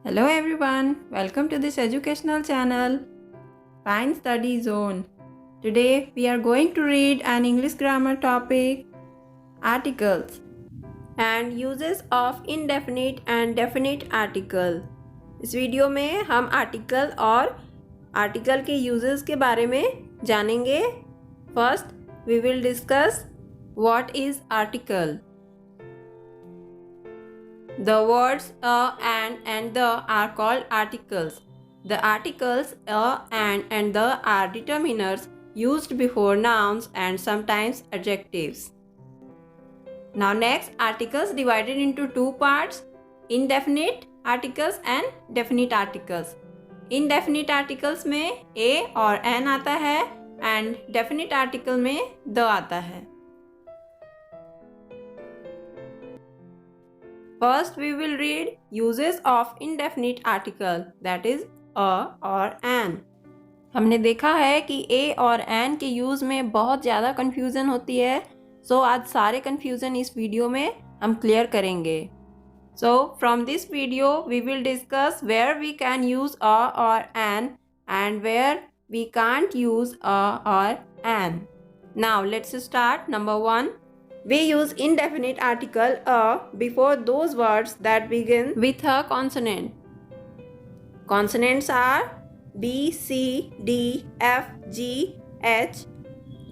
Hello everyone, welcome to this educational channel, Fine Study Zone. Today we are going to read an English grammar topic, articles and uses of indefinite and definite article. इस video में हम article और article के uses के बारे में जानेंगे. First we will discuss what is article. The words a and the are called articles. The articles a and the are determiners used before nouns and sometimes adjectives. Now next, articles divided into two parts, indefinite articles and definite articles. Indefinite articles में a और an आता है and definite article में the आता है. First, we will read uses of indefinite article, that is a और an. हमने देखा है कि a और an के यूज़ में बहुत ज़्यादा कन्फ्यूज़न होती है, सो आज सारे कन्फ्यूज़न इस वीडियो में हम क्लियर करेंगे. So, from this video, we will discuss where we can use a or an and where we can't use a or an. Now, let's start. Number 1. We use indefinite article a before those words that begin with a consonant. Consonants are B, C, D, F, G, H,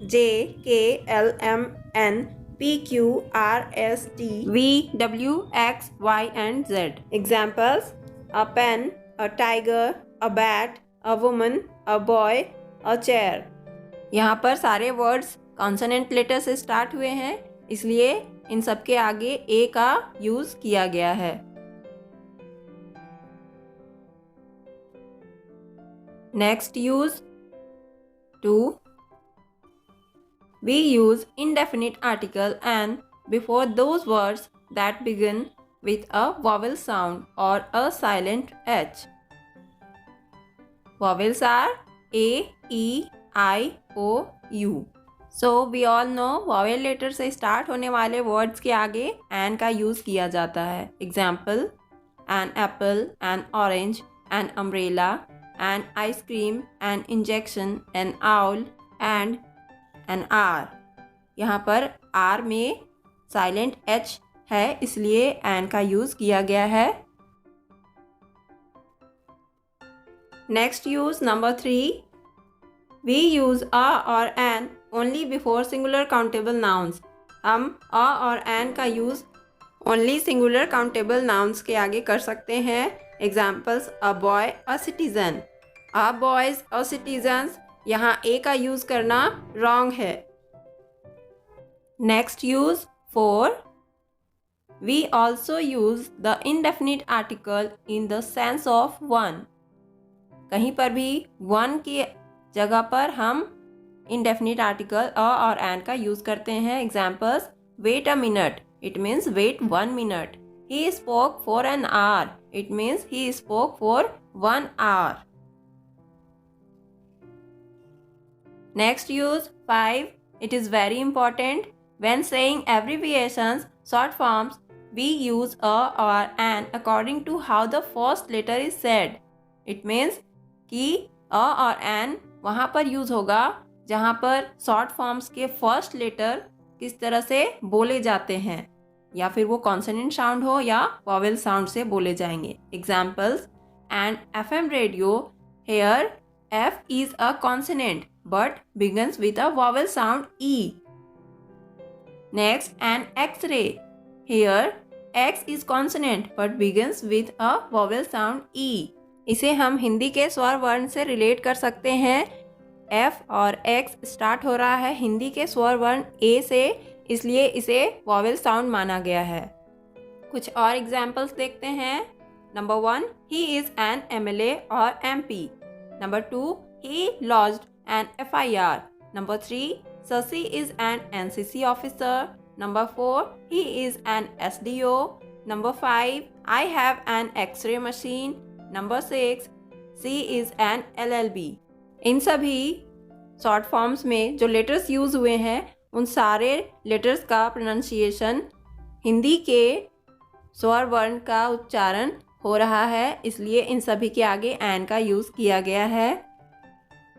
J, K, L, M, N, P, Q, R, S, T, V, W, X, Y and Z. Examples: a pen, a tiger, a bat, a woman, a boy, a chair. यहाँ पर सारे words consonant letter से start हुए हैं, इसलिए इन सब के आगे ए का यूज किया गया है. Next use 2. We use indefinite article and before those words that begin with a vowel sound or a silent H. Vowels are A, E, I, O, U. So we all know vowel letter से start होने वाले words के आगे an का use किया जाता है. Example: an apple, an orange, an umbrella, an ice cream, an injection, an owl and an R. यहाँ पर R में silent H है, इसलिए an का use किया गया है. Next use number 3. We use a और an only before singular countable nouns. हम a और an का use only singular countable nouns के आगे कर सकते हैं. Examples: a boy, a citizen. A boys, a citizens. यहाँ a का use करना wrong है. Next use 4. We also use the indefinite article in the sense of one. कहीं पर भी one की जगह पर हम indefinite article a और an का use करते हैं. Examples: wait a minute, it means wait 1 minute. He spoke for an hour, it means he spoke for 1 hour. Next use 5. It is very important. When saying abbreviations, short forms, we use a or an according to how the first letter is said. It means कि a और an वहाँ पर use होगा जहाँ पर short forms के first letter किस तरह से बोले जाते हैं, या फिर वो कॉन्सोनेंट साउंड हो या वॉवेल साउंड से बोले जाएंगे. Examples: an FM radio, here F is a consonant but begins with a vowel sound E. Next, an X-ray. Here X is consonant but begins with a vowel sound E. इसे हम हिंदी के स्वर वर्ण से relate कर सकते हैं. F और X स्टार्ट हो रहा है हिंदी के स्वर वर्ण A से, इसलिए इसे वॉवेल साउंड माना गया है. कुछ और एग्जाम्पल्स देखते हैं. Number 1. He is an MLA और MP. Number 2. He lodged an FIR. Number 3. Sasi is an NCC officer. Number 4. He is an SDO. Number 5. I have an X-ray machine. Number 6. C is an LLB. इन सभी short forms में जो letters use हुए हैं उन सारे letters का pronunciation Hindi के स्वर वर्ण का उच्चारण हो रहा है, इसलिए इन सभी के आगे एन का यूज़ किया गया है।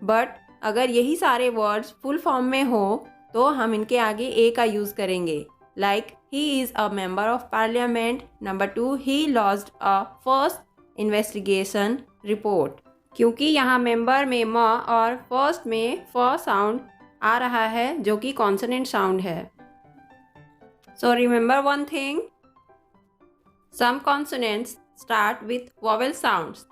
बट अगर यही सारे वर्ड्स फुल फॉर्म में हो तो हम इनके आगे ए का यूज़ करेंगे। Like he is a member of parliament. Number 2, he lost a first investigation report. क्योंकि यहाँ मेंबर में म और फर्स्ट में फ साउंड आ रहा है जो कि कॉन्सोनेंट साउंड है। So remember one thing, some consonants start with vowel sounds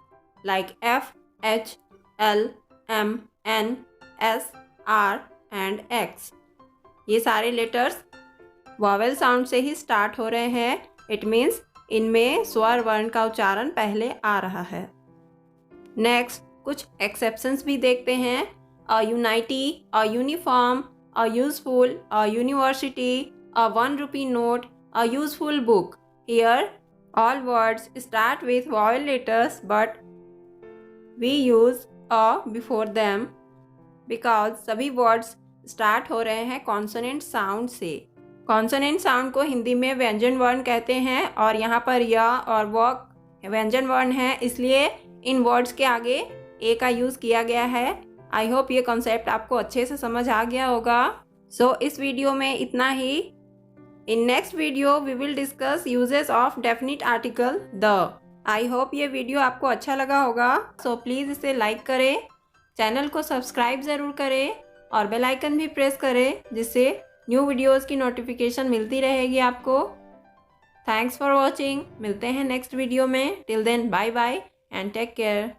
like F, H, L, M, N, S, R and X. ये सारे लेटर्स वॉवेल साउंड से ही स्टार्ट हो रहे हैं। इट मीन्स इनमें स्वर वर्ण का उच्चारण पहले आ रहा है। नेक्स्ट कुछ एक्सेप्शंस भी देखते हैं। A unity, a uniform, a useful, a university, a 1 rupee note, a useful book. Here all words start with vowel letters but we use a before them because सभी वर्ड्स स्टार्ट हो रहे हैं consonant sound से। Consonant sound को हिंदी में व्यंजन वर्ण कहते हैं और यहाँ पर य और व व्यंजन वर्ण है, इसलिए इन वर्ड्स के आगे ए का यूज़ किया गया है। आई होप ये कॉन्सेप्ट आपको अच्छे से समझ आ गया होगा। सो इस वीडियो में इतना ही। In next video we will discuss uses of definite article the. I hope ये वीडियो आपको अच्छा लगा होगा। सो प्लीज़ इसे लाइक करें, चैनल को सब्सक्राइब ज़रूर करें और बेल आइकन भी प्रेस करें जिससे न्यू वीडियोस की नोटिफिकेशन मिलती रहेगी आपको। Thanks for watching. मिलते हैं नेक्स्ट वीडियो में। Till then bye bye and take care.